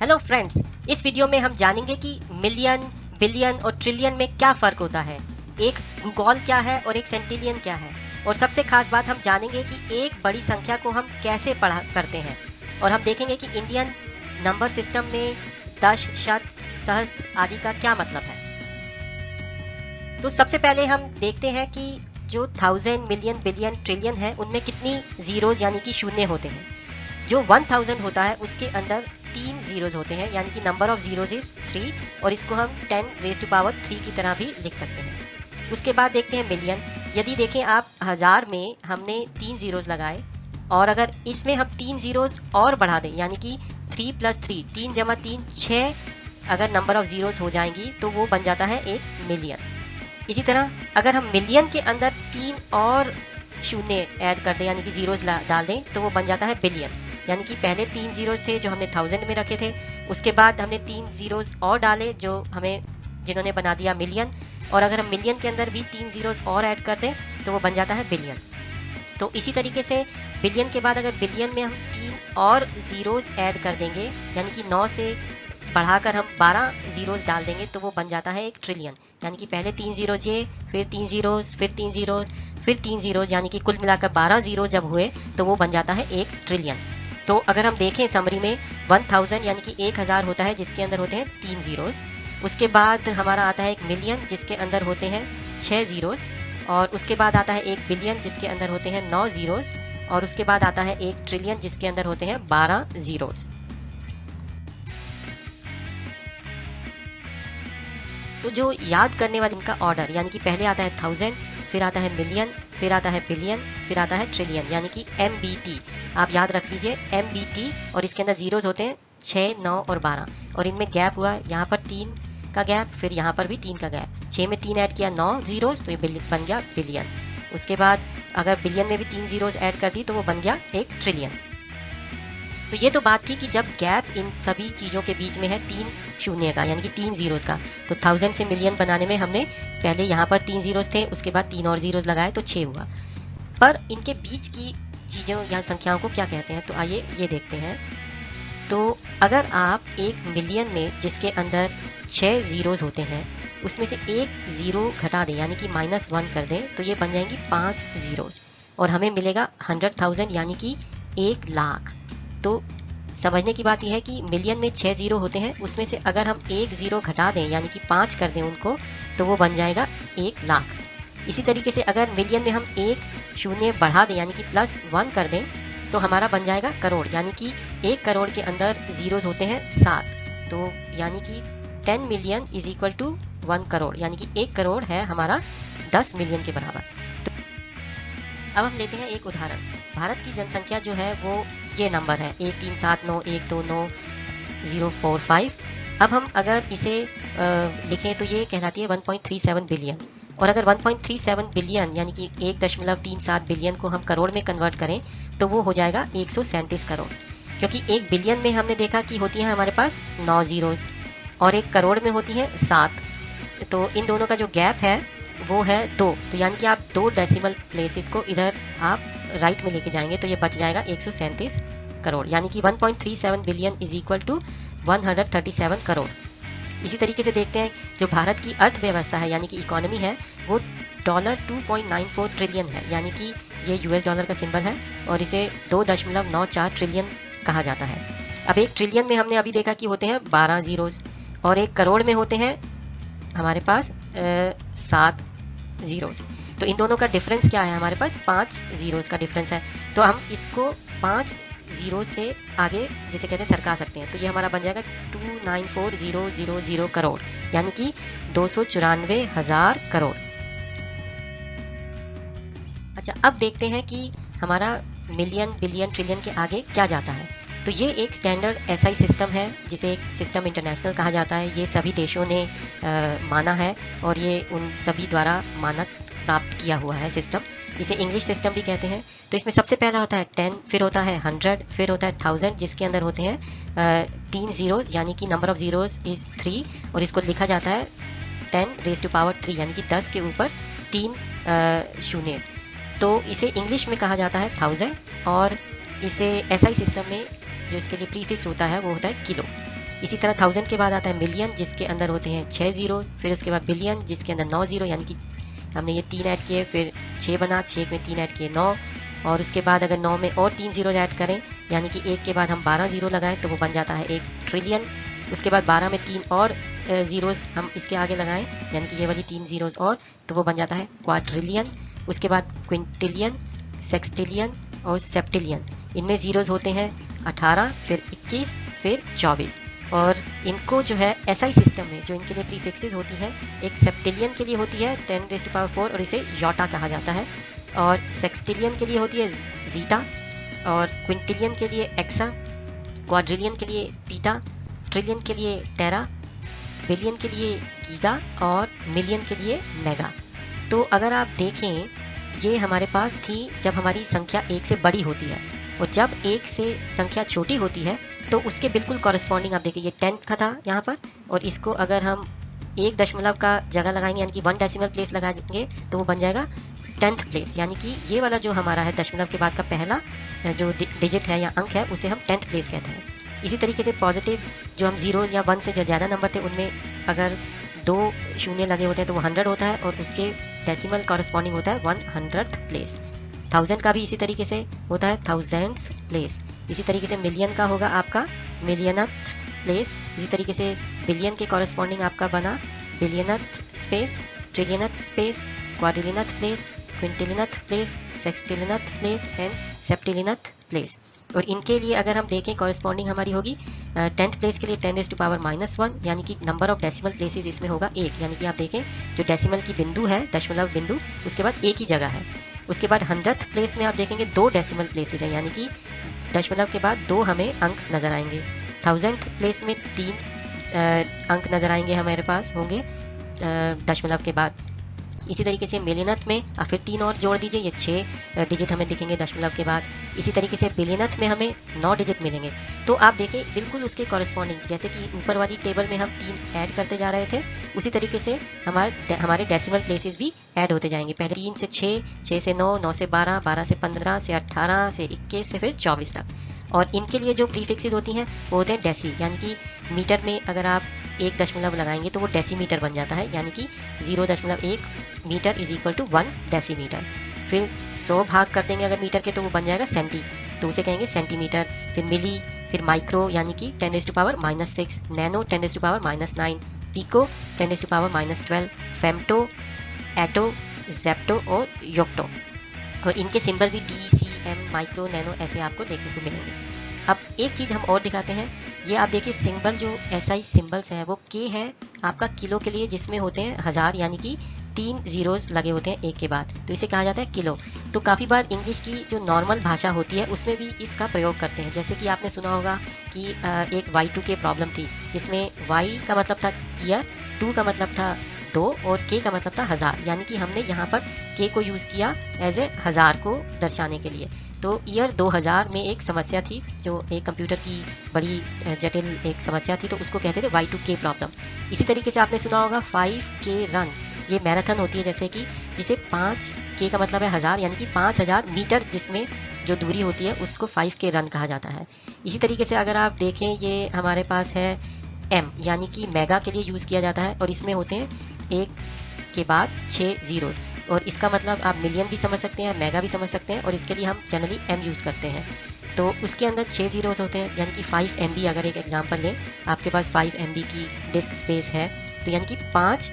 Hello friends, इस video में हम जानेंगे कि मिलियन, बिलियन और ट्रिलियन में क्या फ़र्क होता है, एक गूगल क्या है और एक सेंटिलियन क्या है। और सबसे खास बात हम जानेंगे कि एक बड़ी संख्या को हम कैसे पढ़ा करते हैं। और हम देखेंगे कि इंडियन नंबर सिस्टम में दश, शत, सहस्त्र आदि का क्या मतलब है। तो सबसे पहले हम देखते हैं कि जो 1000, मिलियन, बिलियन, ट्रिलियन है उनमें कितनी ज़ीरोज़ यानी कि शून्य होते हैं। जो 1000 होता है उसके अंदर 3 ज़ीरोज़ होते हैं, यानी कि नंबर ऑफ़ ज़ीरोज़ इज़ 3, और इसको हम 10⁻³ की तरह भी लिख सकते हैं। उसके बाद देखते हैं मिलियन। यदि देखें आप 1000 में हमने 3 ज़ीरोज़ लगाए और अगर इसमें हम 3 ज़ीरोज़ और बढ़ा दें, यानी कि 3 + 3, 3 × 3 6 अगर नंबर ऑफ़ ज़ीरोज़ हो जाएंगी तो वो बन जाता है एक मिलियन। इसी तरह अगर हम मिलियन के अंदर 3 और शून्य ऐड कर दें, यानी कि ज़ीरोज़ डाल दें, तो वो बन जाता है बिलियन। यानी कि पहले 3 ज़ीरोज़ थे जो हमने 1000 में रखे थे, उसके बाद हमने 3 ज़ीरोज़ और डाले जो जिन्होंने बना दिया मिलियन, और अगर हम मिलियन के अंदर भी 3 ज़ीरोज़ और ऐड कर दें तो वो बन जाता है बिलियन। तो इसी तरीके से बिलियन के बाद अगर बिलियन में हम 3 और ज़ीरोज़ ऐड कर देंगे, यानी कि 9 से बढ़ाकर हम 12 ज़ीरोज़ डाल देंगे तो वो बन जाता है एक ट्रिलियन। यानी कि पहले 3 ज़ीरोज़ ये, फिर 3 ज़ीरोज़, फिर 3 ज़ीरोज़, फिर 3 ज़ीरोज़, यानी कि कुल मिलाकर 12 ज़ीरो जब हुए तो वो बन जाता है एक ट्रिलियन। तो अगर हम देखें समरी में 1000 यानी कि 1000 होता है जिसके अंदर होते हैं 3 ज़ीरोज़। उसके बाद हमारा आता है एक मिलियन जिसके अंदर होते हैं 6 ज़ीरोज़, और उसके बाद आता है एक बिलियन जिसके अंदर होते हैं 9 ज़ीरोज़, और उसके बाद आता है एक ट्रिलियन जिसके अंदर होते हैं 12 ज़ीरोज़। तो जो याद करने वाले इनका ऑर्डर, यानी कि पहले आता है 1000, फिर आता है मिलियन, फिर आता है बिलियन, फिर आता है ट्रिलियन, यानी कि MBT। आप याद रख लीजिए MBT, और इसके अंदर ज़ीरोज़ होते हैं 6, 9 और 12, और इनमें गैप हुआ यहाँ पर 3 का गैप, फिर यहाँ पर भी 3 का गैप। 6 में 3 ऐड किया 9 ज़ीरोज़ तो ये बन गया बिलियन। उसके बाद अगर बिलियन में भी 3 ज़ीरोज़ ऐड कर दी तो वो बन गया एक ट्रिलियन। तो ये तो बात थी कि जब गैप इन सभी चीज़ों के बीच में है 3 शून्य का, यानी कि 3 ज़ीरोज़ का। तो 1000 से मिलियन बनाने में हमने पहले यहाँ पर 3 ज़ीरोज़ थे, उसके बाद 3 और ज़ीरोज़ लगाए तो 6 हुआ। पर इनके बीच की चीज़ों या संख्याओं को क्या कहते हैं, तो आइए ये देखते हैं। तो अगर आप एक मिलियन में जिसके अंदर 6 ज़ीरोज़ होते हैं उसमें से एक ज़ीरो घटा दें, यानी कि -1 कर दें, तो ये बन जाएंगी 5 ज़ीरोज़, और हमें मिलेगा 100,000 यानी कि 1 लाख। तो समझने की बात यह है कि मिलियन में 6 ज़ीरो होते हैं, उसमें से अगर हम एक ज़ीरो घटा दें यानी कि 5 कर दें उनको, तो वो बन जाएगा 1 लाख। इसी तरीके से अगर मिलियन में हम एक शून्य बढ़ा दें यानी कि +1 कर दें तो हमारा बन जाएगा करोड़, यानी कि 1 करोड़ के अंदर ज़ीरोज़ होते हैं 7। तो यानी कि 10 million is equal to 1 crore, यानी कि 1 करोड़ है हमारा 10 मिलियन के बराबर। तो अब हम लेते हैं एक उदाहरण। भारत की जनसंख्या जो है वो ये नंबर है 1379129,045। अब हम अगर इसे लिखें तो ये कहलाती है 1.37 बिलियन। और अगर 1.37 बिलियन यानी कि 1.37 बिलियन को हम करोड़ में कन्वर्ट करें तो वो हो जाएगा 137 करोड़, क्योंकि एक बिलियन में हमने देखा कि होती है हमारे पास 9 ज़ीरोज़ और एक करोड़ में होती है 7। तो इन दोनों का जो गैप है वो है 2। तो यानी कि आप 2 डेसिमल प्लेसेस को इधर आप राइट में लेके जाएंगे तो ये बच जाएगा 137 करोड़, यानी कि 1.37 billion is equal to 137 crore. इसी तरीके से देखते हैं जो भारत की अर्थव्यवस्था है यानी कि इकोनॉमी है वो $2.94 ट्रिलियन है, यानी कि ये US डॉलर का सिंबल है और इसे 2.94 ट्रिलियन कहा जाता है। अब एक ट्रिलियन में हमने अभी देखा कि होते हैं 12 ज़ीरोज़, और एक करोड़ में होते हैं हमारे पास 7 ज़ीरोज़। तो इन दोनों का डिफरेंस क्या है, हमारे पास 5 ज़ीरोज़ का डिफरेंस है। तो हम इसको 5 ज़ीरो से आगे जैसे कहते हैं सरका सकते हैं, तो ये हमारा बन जाएगा 294,000 करोड़, यानी कि 294,000 करोड़। अच्छा, अब देखते हैं कि हमारा मिलियन, बिलियन, ट्रिलियन के आगे क्या जाता है। तो ये एक स्टैंडर्ड SI सिस्टम है जिसे एक सिस्टम इंटरनेशनल कहा जाता है। ये सभी देशों ने माना है और ये उन सभी द्वारा मानक प्राप्त किया हुआ है सिस्टम। इसे इंग्लिश सिस्टम भी कहते हैं। तो इसमें सबसे पहला होता है 10, फिर होता है 100, फिर होता है 1000 जिसके अंदर होते हैं 3 ज़ीरोज़, यानी कि नंबर ऑफ़ ज़ीरोज़ इज़ 3, और इसको लिखा जाता है 10⁻³ यानी कि 10 के ऊपर 3 शून्य। तो इसे इंग्लिश में कहा जाता है 1000, और इसे SI सिस्टम में जो इसके लिए प्रीफिक्स होता है वो होता है किलो। इसी तरह 1000 के बाद आता है मिलियन, जिसके अंदर होते हैं 6 ज़ीरो। फिर उसके बाद बिलियन, जिसके अंदर 9 ज़ीरो, यानी कि हमने ये 3 ऐड किए, फिर 6 बना, 6 में 3 ऐड किए 9। और उसके बाद अगर 9 में और 3 ज़ीरो ऐड करें, यानी कि 1 के बाद हम 12 ज़ीरो लगाएं तो वो बन जाता है 1 ट्रिलियन। उसके बाद 12 में 3 और ज़ीरोज़ हम इसके आगे लगाएं, यानी कि ये वाली 3 ज़ीरोज़ और, तो वो बन जाता है क्वाड्रिलियन। उसके बाद क्विंटिलियन, सेक्सटिलियन और सेप्टिलियन। इनमें ज़ीरोज़ होते हैं 18, फिर 21, फिर 24। और इनको जो है एसआई सिस्टम में जो इनके लिए प्रीफिक्सेस होती हैं, एक सेप्टिलियन के लिए होती है 10⁴ और इसे योटा कहा जाता है। और सेक्सटिलियन के लिए होती है जीटा, और क्विंटिलियन के लिए एक्सा, क्वाड्रिलियन के लिए पीटा, ट्रिलियन के लिए टेरा, बिलियन के लिए गीगा और मिलियन के लिए मेगा। तो अगर आप देखें, ये हमारे पास थी जब हमारी संख्या 1 से बड़ी होती है, और जब 1 से संख्या छोटी होती है तो उसके बिल्कुल कॉरस्पॉन्डिंग आप देखिए, ये 10th का था यहाँ पर, और इसको अगर हम 1 दशमलव का जगह लगाएंगे, यानी कि 1 डेसिमल प्लेस लगाएंगे, तो वो बन जाएगा 10th प्लेस। यानी कि ये वाला जो हमारा है दशमलव के बाद का पहला जो डिजिट है या अंक है, उसे हम 10th प्लेस कहते हैं। इसी तरीके से पॉजिटिव जो हम 0 या 1 से जो ज़्यादा नंबर थे, उनमें अगर 2 शून्य लगे होते हैं तो वो 100 होता है, और उसके डेसिमल कॉरस्पॉन्डिंग होता है 100th प्लेस। 1000 का भी इसी तरीके से होता है 1000th प्लेस। इसी तरीके से मिलियन का होगा आपका मिलियनथ प्लेस। इसी तरीके से बिलियन के कॉरस्पॉन्डिंग आपका बना billionth space, trillionth space, quadrillionth place, quintillionth place, sextillionth place and septillionth place. और इनके लिए अगर हम देखें कॉरस्पॉन्डिंग हमारी होगी 10th प्लेस के लिए 10⁻⁻1, यानी कि नंबर ऑफ डेसिमल प्लेसेस इसमें होगा 1, यानी कि आप देखें जो डेसिमल की बिंदु है, दशमलव बिंदु, उसके बाद एक ही जगह है। उसके बाद 100th प्लेस में आप देखेंगे 2 डेसिमल प्लेसेस हैं, यानी कि दशमलव के बाद 2 हमें अंक नज़र आएंगे। 1000th प्लेस में 3 अंक नज़र आएंगे, हमारे पास होंगे दशमलव के बाद। इसी तरीके से मिलियनथ में आप फिर 3 और जोड़ दीजिए, ये 6 डिजिट हमें दिखेंगे दशमलव के बाद। इसी तरीके से बिलियनथ में हमें 9 डिजिट मिलेंगे। तो आप देखें बिल्कुल उसके कॉरस्पॉन्डिंग, जैसे कि ऊपर वाली टेबल में हम 3 ऐड करते जा रहे थे, उसी तरीके से हमारे डेसिमल प्लेसेस भी ऐड होते जाएंगे। पहले 3 से 6, 6 से 9, 9 से 12, 12 से 15, से 18, से 21, से फिर 24 तक। और इनके लिए जो प्रीफिक्सेस होती हैं वो होते हैं डेसी, यानी कि मीटर में अगर आप 1 दशमलव लगाएंगे तो वो डेसीमीटर बन जाता है, यानी कि 0.1 metre is equal to 1 decimetre. फिर 100 भाग कर देंगे अगर मीटर के तो वो बन जाएगा सेंटी, तो उसे कहेंगे सेंटीमीटर। फिर मिली, फिर माइक्रो यानी कि 10⁻⁻6, नैनो 10⁻⁻9, पिको 10⁻⁻12, फेम्टो, एटो, जेप्टो और योक्टो। और इनके सिंबल भी डी, सी, एम, माइक्रो, नैनो ऐसे आपको देखने को मिलेंगे। अब एक चीज़ हम और दिखाते हैं, ये आप देखिए सिंबल जो एसआई सिंबल्स हैं वो के है आपका किलो के लिए, जिसमें होते हैं 1000, यानी कि 3 ज़ीरोज़ लगे होते हैं एक के बाद, तो इसे कहा जाता है किलो। तो काफ़ी बार इंग्लिश की जो नॉर्मल भाषा होती है उसमें भी इसका प्रयोग करते हैं, जैसे कि आपने सुना होगा कि एक Y2K प्रॉब्लम थी, जिसमें Y का मतलब था ईयर, 2 का मतलब था 2 और K का मतलब था 1000, यानी कि हमने यहाँ पर K को यूज़ किया एज ए 1000 को दर्शाने के लिए। तो ईयर 2000 में एक समस्या थी, जो एक कंप्यूटर की बड़ी जटिल एक समस्या थी, तो उसको कहते थे Y2K प्रॉब्लम। इसी तरीके से आपने सुना होगा 5K रन, ये मैराथन होती है, जैसे कि जिसे 5K का मतलब है 1000, यानी कि 5000 मीटर जिसमें जो दूरी होती है उसको 5K रन कहा जाता है। इसी तरीके से अगर आप देखें, ये हमारे पास है M, यानी कि मेगा के लिए यूज़ किया जाता है, और इसमें होते हैं 1 के बाद 6 ज़ीरोज़, और इसका मतलब आप मिलियन भी समझ सकते हैं, मेगा भी समझ सकते हैं, और इसके लिए हम जनरली M यूज़ करते हैं। तो उसके अंदर 6 ज़ीरोज़ होते हैं, यानी कि 5 MB। अगर एक एग्जांपल लें, आपके पास 5 MB की डिस्क स्पेस है, तो यानी कि 5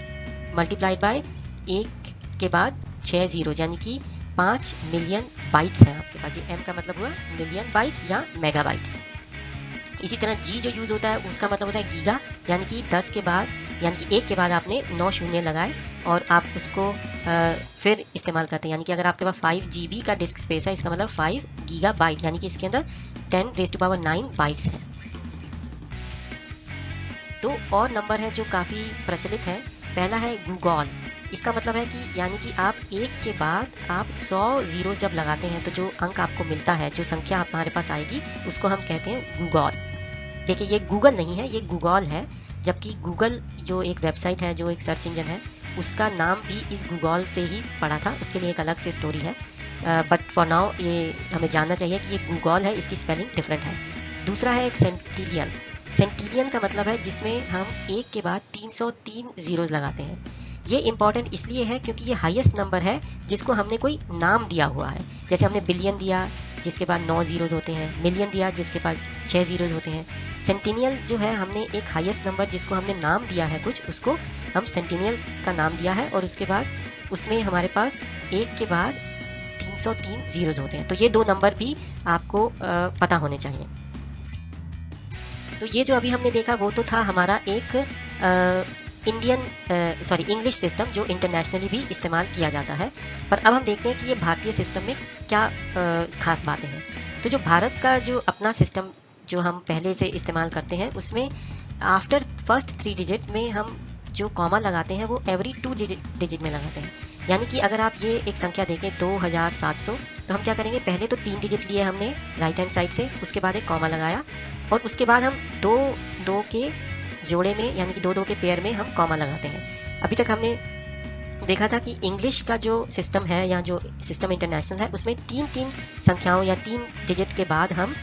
मल्टीप्लाइड बाय 1 के बाद 6 ज़ीरोज़, यानी कि 5 मिलियन बाइट्स हैं आपके पास। ये M का मतलब हुआ मिलियन बाइट्स या मेगा बाइट्स। इसी तरह G जो यूज़ होता है उसका मतलब होता है गीगा, यानी कि 10 के बाद, यानी कि 1 के बाद आपने 9 शून्य लगाए और आप उसको फिर इस्तेमाल करते हैं, यानी कि अगर आपके पास 5 GB का डिस्क स्पेस है, इसका मतलब 5 गीगाबाइट, यानी कि इसके अंदर 10⁻9 बाइट्स हैं। तो और नंबर है जो काफ़ी प्रचलित है, पहला है गूगल। इसका मतलब है कि यानी कि आप 1 के बाद आप 100 ज़ीरो जब लगाते हैं तो जो अंक आपको मिलता है, जो संख्या हमारे पास आएगी, उसको हम कहते हैं गूगल। देखिए ये गूगल नहीं है, ये गूगल है, जबकि गूगल जो एक वेबसाइट है, जो एक सर्च इंजन है, उसका नाम भी इस गूगल से ही पड़ा था, उसके लिए एक अलग से स्टोरी है। बट फॉर नाउ ये हमें जानना चाहिए कि ये गूगल है, इसकी स्पेलिंग डिफरेंट है। दूसरा है एक सेंटिलियन। सेंटिलियन का मतलब है जिसमें हम एक के बाद 303 जीरोस लगाते हैं। ये इंपॉर्टेंट इसलिए है क्योंकि ये हाईएस्ट नंबर है जिसको हमने कोई नाम दिया हुआ है। जैसे हमने बिलियन दिया जिसके बाद 9 जीरोस होते हैं, मिलियन दिया जिसके पास 6 जीरोस होते हैं। सेंटिनियल जो है हमने एक हाईएस्ट नंबर जिसको हमने नाम दिया है कुछ, उसको हम सेंटिनियल का नाम दिया है और उसके बाद उसमें हमारे पास एक के बाद 303 जीरोस होते हैं। तो ये दो नंबर भी आपको पता होने चाहिए। तो ये जो अभी हमने देखा वो तो था हमारा एक इंग्लिश सिस्टम जो इंटरनेशनली भी इस्तेमाल किया जाता है। पर अब हम देखते हैं कि ये भारतीय सिस्टम में क्या खास बातें हैं। तो जो भारत का जो अपना सिस्टम जो हम पहले से इस्तेमाल करते हैं उसमें आफ्टर फर्स्ट 3 डिजिट में हम जो कॉमा लगाते हैं वो एवरी 2 डिजिट में लगाते हैं। यानी कि अगर आप ये एक संख्या देखें 2700, तो हम क्या करेंगे, पहले तो 3 डिजिट लिए हमने राइट हैंड साइड से, उसके बाद एक कॉमा लगाया और उसके बाद हम दो के जोड़े में यानी कि दो के पेयर में हम कॉमा लगाते हैं। अभी तक हमने देखा था कि इंग्लिश का जो सिस्टम है या जो सिस्टम इंटरनेशनल है उसमें 3 संख्याओं या 3 डिजिट के बाद हम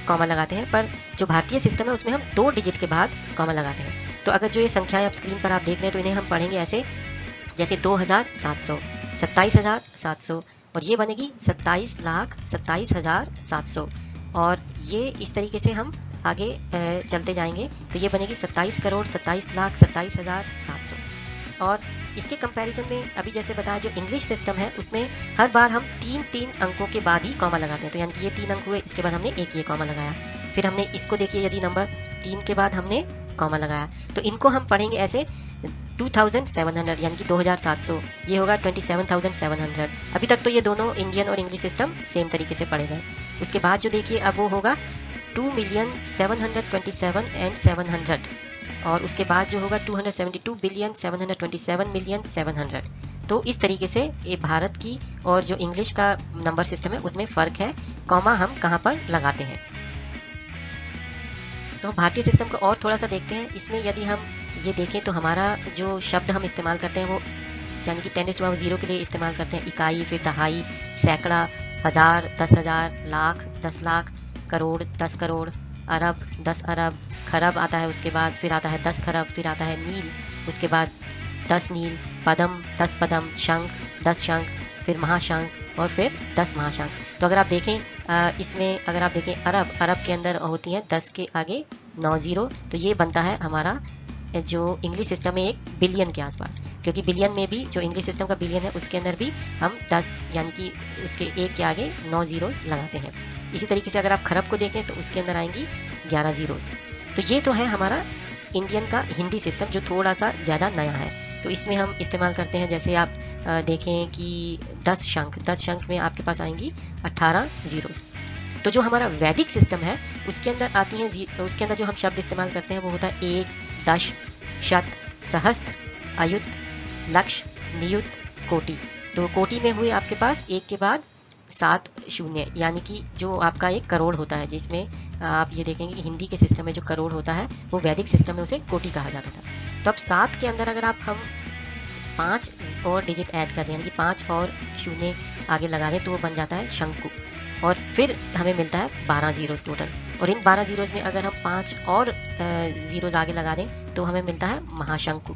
कॉमा लगाते हैं, पर जो भारतीय सिस्टम है उसमें हम 2 डिजिट के बाद कॉमा लगाते हैं। तो अगर जो ये संख्याएं आप स्क्रीन पर आप देख रहे हैं तो इन्हें हम पढ़ेंगे ऐसे, जैसे 2700, 27,700 और ये बनेगी 27,27,700 और ये इस तरीके से हम आगे चलते जाएंगे तो ये बनेगी 27 करोड़ 27,27,700। और इसके कंपैरिजन में अभी जैसे बताया जो इंग्लिश सिस्टम है उसमें हर बार हम 3 अंकों के बाद ही कॉमा लगाते हैं। तो यानी कि ये 3 अंक हुए, इसके बाद हमने एक ये कॉमा लगाया, फिर हमने इसको देखिए यदि नंबर 3 के बाद हमने कॉमा लगाया, तो इनको हम पढ़ेंगे ऐसे 2700 यानी कि 2700, ये होगा 27,700। अभी तक तो ये दोनों इंडियन और इंग्लिश सिस्टम सेम तरीके से पढ़े गए। उसके बाद जो देखिए अब वो होगा 2,727,700 और उसके बाद जो होगा 272,727,700,700। तो इस तरीके से ये भारत की और जो इंग्लिश का नंबर सिस्टम है उसमें फ़र्क है, कॉमा हम कहाँ पर लगाते हैं। तो भारतीय सिस्टम को और थोड़ा सा देखते हैं। इसमें यदि हम ये देखें तो हमारा जो शब्द हम इस्तेमाल करते हैं वो यानी कि 10⁻0 के लिए इस्तेमाल करते हैं इकाई, फिर दहाई, सैकड़ा, हज़ार, 10,000, लाख, 10 लाख, करोड़, 10 करोड़, अरब, 10 अरब, खरब आता है, उसके बाद फिर आता है 10 खरब, फिर आता है नील, उसके बाद 10 नील, पदम, 10 पदम, शंख, 10 शंख, फिर महाशंख और फिर 10 महाशंख। तो अगर आप देखें इसमें अगर आप देखें अरब के अंदर होती हैं 10 के आगे 9 जीरो, तो ये बनता है हमारा जो इंग्लिश सिस्टम में एक बिलियन के आसपास, क्योंकि बिलियन में भी जो इंग्लिश सिस्टम का बिलियन है उसके अंदर भी हम 10 यानी कि उसके एक के आगे 9 जीरोस लगाते हैं। इसी तरीके से अगर आप खरब को देखें तो उसके अंदर आएंगी 11 जीरोस। तो ये तो है हमारा इंडियन का हिंदी सिस्टम जो थोड़ा सा ज़्यादा नया है। तो इसमें हम इस्तेमाल करते हैं, जैसे आप देखें कि 10 शंख में आपके पास आएंगी 18 जीरोस। तो जो हमारा वैदिक सिस्टम है उसके अंदर आती हैं उसके अंदर जो हम शब्द इस्तेमाल करते हैं वो होता है 1, दश, शत, सहस्त्र, अयुत, लक्ष, नियुत, कोटि। तो कोटि में हुए आपके पास एक के बाद 7 शून्य, यानी कि जो आपका एक करोड़ होता है, जिसमें आप ये देखेंगे कि हिंदी के सिस्टम में जो करोड़ होता है वो वैदिक सिस्टम में उसे कोटि कहा जाता था। तो अब 7 के अंदर अगर हम 5 और डिजिट ऐड कर दें यानी कि 5 और शून्य आगे लगा दें तो वो बन जाता है शंकु और फिर हमें मिलता है 12 जीरोस टोटल। और इन 12 जीरोस में अगर हम 5 और जीरोस आगे लगा दें तो हमें मिलता है महाशंकु।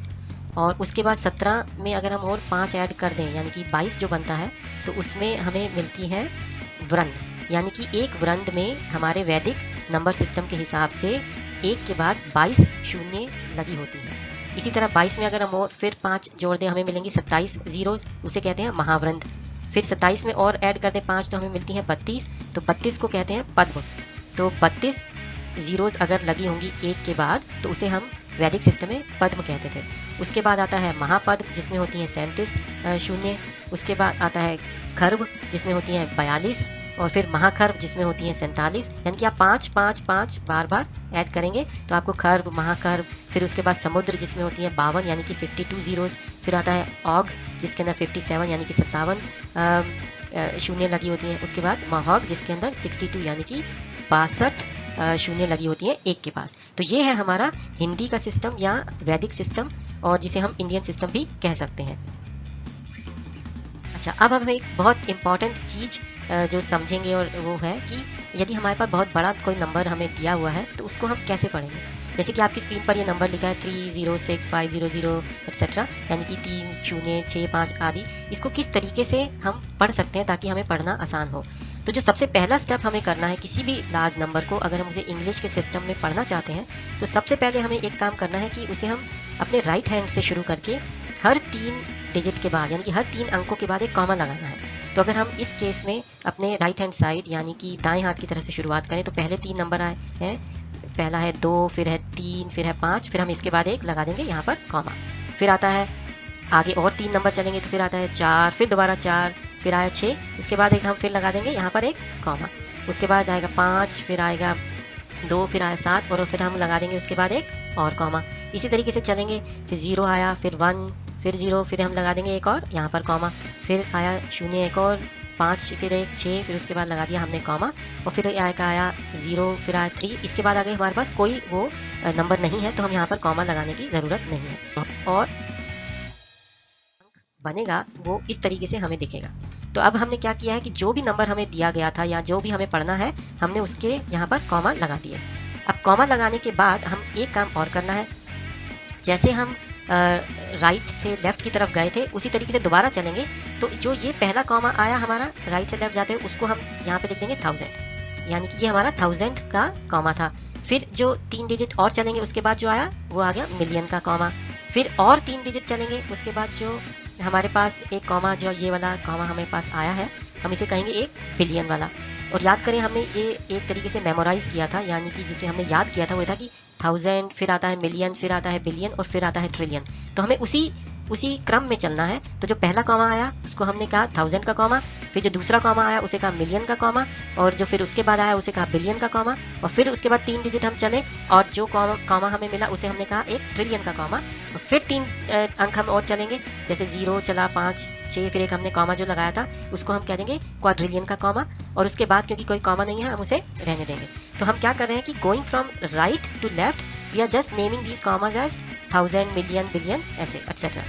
और उसके बाद 17 में अगर हम और 5 ऐड कर दें यानी कि 22 जो बनता है तो उसमें हमें मिलती है वृंद, यानी कि एक वृंद में हमारे वैदिक नंबर सिस्टम के हिसाब से एक के बाद 22 शून्य लगी होती हैं। इसी तरह 22 में अगर हम और फिर 5 जोड़ दें हमें मिलेंगी 27 जीरोस, उसे कहते हैं महावृंद। फिर 27 में और ऐड कर दें 5 तो हमें मिलती हैं 32, तो 32 को कहते हैं पद्म। तो 32 जीरोस अगर लगी होंगी एक के बाद तो उसे हम वैदिक सिस्टम में पद्म कहते थे। उसके बाद आता है महापद्म जिसमें होती हैं 37 शून्य, उसके बाद आता है खर्व जिसमें होती हैं 42 और फिर महाखर्व जिसमें होती हैं 47, यानी कि आप 5 5 5 बार बार ऐड करेंगे तो आपको खर्व, महाखर्व, फिर उसके बाद समुद्र जिसमें होती है 52 यानी कि 52 जीरोस, फिर आता है औघ जिसके अंदर 57 यानी कि 57 शून्य लगी होती हैं, उसके बाद महौघ जिसके अंदर 62 यानी कि 62 शून्य लगी होती है एक के पास। तो ये है हमारा हिंदी का सिस्टम या वैदिक सिस्टम और जिसे हम इंडियन सिस्टम भी कह सकते हैं। अच्छा, अब हमें एक बहुत इम्पॉर्टेंट चीज़ जो समझेंगे और वो है कि यदि हमारे पास बहुत बड़ा कोई नंबर हमें दिया हुआ है तो उसको हम कैसे पढ़ेंगे। जैसे कि आपकी स्क्रीन पर ये नंबर लिखा है 306500 एक्सेट्रा, यानी कि 3065 आदि, इसको किस तरीके से हम पढ़ सकते हैं ताकि हमें पढ़ना आसान हो। तो जो सबसे पहला स्टेप हमें करना है किसी भी लार्ज नंबर को अगर हम उसे इंग्लिश के सिस्टम में पढ़ना चाहते हैं, तो सबसे पहले हमें एक काम करना है कि उसे हम अपने राइट हैंड से शुरू करके हर 3 डिजिट के बाद, यानी कि हर 3 अंकों के बाद एक कॉमा लगाना है। तो अगर हम इस केस में अपने राइट हैंड साइड यानी कि दाएं हाथ की तरफ से शुरुआत करें तो पहले 3 नंबर आए हैं, पहला है 2, फिर है 3, फिर है 5, फिर हम इसके बाद एक लगा देंगे यहाँ पर कॉमा। फिर आता है आगे और 3 नंबर चलेंगे तो फिर आता है 4, फिर दोबारा 4, फिर आया 6, इसके बाद एक हम फिर लगा देंगे यहाँ पर एक कॉमा। उसके बाद आएगा 5, फिर आएगा 2, फिर आया 7 और फिर हम लगा देंगे उसके बाद एक और कॉमा। इसी तरीके से चलेंगे, फिर 0 आया, फिर 1, फिर 0, फिर हम लगा देंगे एक और यहाँ पर कॉमा। फिर आया 0 एक और, 5, फिर एक 6, फिर उसके बाद लगा दिया हमने कॉमा। और फिर आया 0, फिर आया 3, इसके बाद आगे हमारे पास कोई वो नंबर नहीं है तो हम यहाँ पर कॉमा लगाने की ज़रूरत नहीं है और बनेगा वो इस तरीके से हमें दिखेगा। तो अब हमने क्या किया है कि जो भी नंबर हमें दिया गया था या जो भी हमें पढ़ना है हमने उसके यहाँ पर कॉमा लगा दिए। अब कॉमा लगाने के बाद हम एक काम और करना है, जैसे हम राइट से लेफ़्ट की तरफ गए थे उसी तरीके से दोबारा चलेंगे। तो जो ये पहला कॉमा आया हमारा राइट से लेफ्ट जाते हुए उसको हम यहाँ पे लिख देंगे 1000, यानी कि ये हमारा 1000 का कॉमा था। फिर जो 3 डिजिट और चलेंगे उसके बाद जो आया वो आ गया मिलियन का कॉमा। फिर और 3 डिजिट चलेंगे उसके बाद जो हमारे पास एक कॉमा, जो ये वाला कॉमा हमारे पास आया है, हम इसे कहेंगे एक बिलियन वाला। और याद करें हमने ये एक तरीके से मेमोराइज़ किया था, यानी कि जिसे हमने याद किया था वो था कि 1000, फिर आता है मिलियन, फिर आता है बिलियन और फिर आता है ट्रिलियन। तो हमें उसी क्रम में चलना है। तो जो पहला कॉमा आया उसको हमने कहा 1000 का कॉमा, फिर जो दूसरा कॉमा आया उसे कहा मिलियन का कॉमा, और जो फिर उसके बाद आया उसे कहा बिलियन का कॉमा, और फिर उसके बाद 3 डिजिट हम चले और जो कॉमा हमें मिला उसे हमने कहा एक ट्रिलियन का कॉमा। और फिर 3 अंक हम और चलेंगे, जैसे 0 चला, 5, 6, फिर एक हमने कॉमा जो लगाया था उसको हम कह देंगे क्वाड्रिलियन का कॉमा, और उसके बाद क्योंकि कोई कॉमा नहीं है हम उसे रहने देंगे। तो हम क्या कर रहे हैं कि going from right to left we are just naming these commas as 1000, million, billion, ऐसे एक्सेट्रा।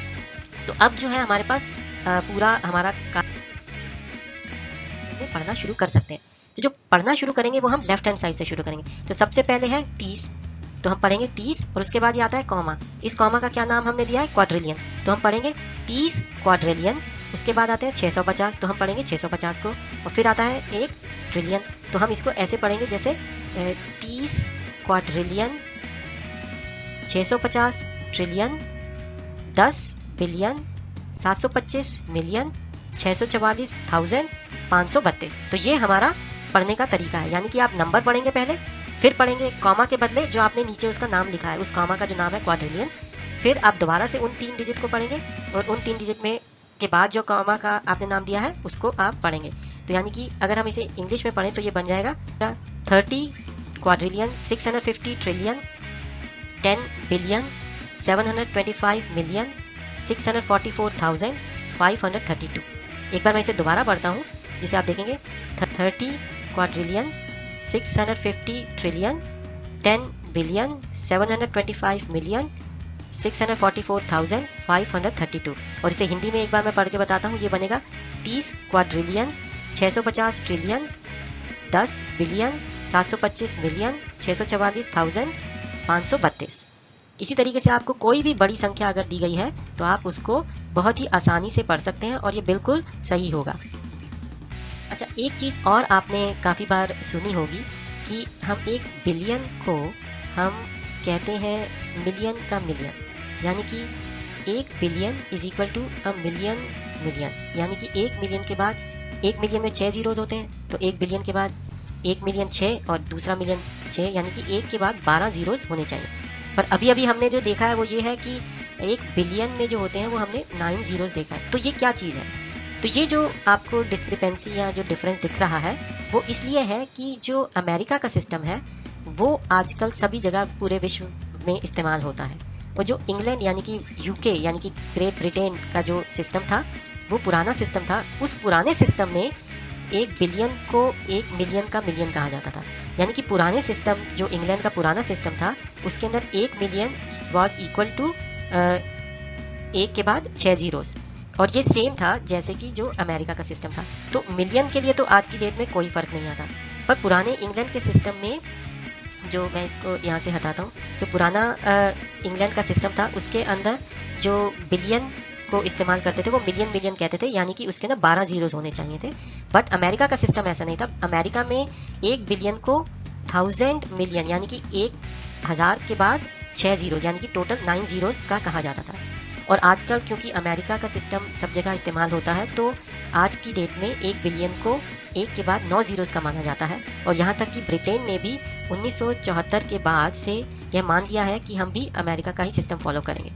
तो अब जो है हमारे पास पूरा हमारा पढ़ना शुरू कर सकते हैं। तो जो पढ़ना शुरू करेंगे वो हम लेफ्ट हैंड साइड से शुरू करेंगे। तो सबसे पहले है 30, तो हम पढ़ेंगे 30 और उसके बाद ये आता है कॉमा। इस कॉमा का क्या नाम हमने दिया है, क्वाड्रिलियन, तो हम पढ़ेंगे 30 क्वाड्रिलियन। उसके बाद आते हैं 650, तो हम पढ़ेंगे 650 को, और फिर आता है एक ट्रिलियन। तो हम इसको ऐसे पढ़ेंगे जैसे 30 क्वाड्रिलियन, 650 ट्रिलियन, 10 बिलियन, 725 मिलियन, 644,000, 532। तो ये हमारा पढ़ने का तरीका है, यानी कि आप नंबर पढ़ेंगे पहले, फिर पढ़ेंगे कॉमा के बदले जो आपने नीचे उसका नाम लिखा है, उस कॉमा का जो नाम है क्वाड्रिलियन, फिर आप दोबारा से उन 3 डिजिट को पढ़ेंगे और उन 3 डिजिट में के बाद जो कॉमा का आपने नाम दिया है उसको आप पढ़ेंगे। तो यानी कि अगर हम इसे इंग्लिश में पढ़ें तो ये बन जाएगा 30 क्वाड्रिलियन, 650 ट्रिलियन, 10 बिलियन, 725 मिलियन, 644,532। एक बार मैं इसे दोबारा पढ़ता हूँ जिसे आप देखेंगे 30 क्वाड्रिलियन, 650 ट्रिलियन, 10 बिलियन, 725 मिलियन, 644,532। और इसे हिंदी में एक बार मैं पढ़ के बताता हूँ, ये बनेगा 30 क्वाड्रिलियन, 650 ट्रिलियन, 10 बिलियन, 725 मिलियन, 644,532। इसी तरीके से आपको कोई भी बड़ी संख्या अगर दी गई है तो आप उसको बहुत ही आसानी से पढ़ सकते हैं और ये बिल्कुल सही होगा। अच्छा, एक चीज़ और आपने काफ़ी बार सुनी होगी कि हम एक बिलियन को हम कहते हैं मिलियन का मिलियन, यानी कि 1 billion is equal to a million million, यानी कि 1 मिलियन के बाद 1 मिलियन में 6 जीरोज़ होते हैं, तो 1 बिलियन के बाद 1 मिलियन 6 और दूसरा मिलियन 6, यानी कि 1 के बाद 12 जीरोज़ होने चाहिए। पर अभी हमने जो देखा है वो ये है कि 1 बिलियन में जो होते हैं वो हमने 9 जीरोज़ देखा है। तो ये क्या चीज़ है? तो ये जो आपको डिस्क्रिपेंसी या जो डिफरेंस दिख रहा है वो इसलिए है कि जो अमेरिका का सिस्टम है वो आजकल सभी जगह पूरे विश्व में इस्तेमाल होता है, और जो इंग्लैंड यानी कि यूके यानी कि ग्रेट ब्रिटेन का जो सिस्टम था वो पुराना सिस्टम था। उस पुराने सिस्टम में 1 बिलियन को 1 मिलियन का मिलियन कहा जाता था, यानी कि पुराने सिस्टम जो इंग्लैंड का पुराना सिस्टम था उसके अंदर 1 मिलियन वॉज इक्वल टू 1 के बाद 6 जीरोज़, और ये सेम था जैसे कि जो अमेरिका का सिस्टम था। तो मिलियन के लिए तो आज की डेट में कोई फ़र्क नहीं आता, पर पुराने इंग्लैंड के सिस्टम में, जो मैं इसको यहाँ से हटाता हूँ, जो पुराना इंग्लैंड का सिस्टम था उसके अंदर जो बिलियन को इस्तेमाल करते थे वो मिलियन मिलियन कहते थे, यानी कि उसके ना 12 जीरोज़ होने चाहिए थे। बट अमेरिका का सिस्टम ऐसा नहीं था। अमेरिका में 1 बिलियन को 1000 मिलियन यानी कि 1000 के बाद 6 जीरोज़ यानी कि टोटल 9 जीरोज़ का कहा जाता था। और आजकल क्योंकि अमेरिका का सिस्टम सब जगह इस्तेमाल होता है, तो आज की डेट में 1 बिलियन को 1 के बाद 9 जीरोज़ का माना जाता है। और यहाँ तक कि ब्रिटेन ने भी 1974 के बाद से यह मान लिया है कि हम भी अमेरिका का ही सिस्टम फॉलो करेंगे।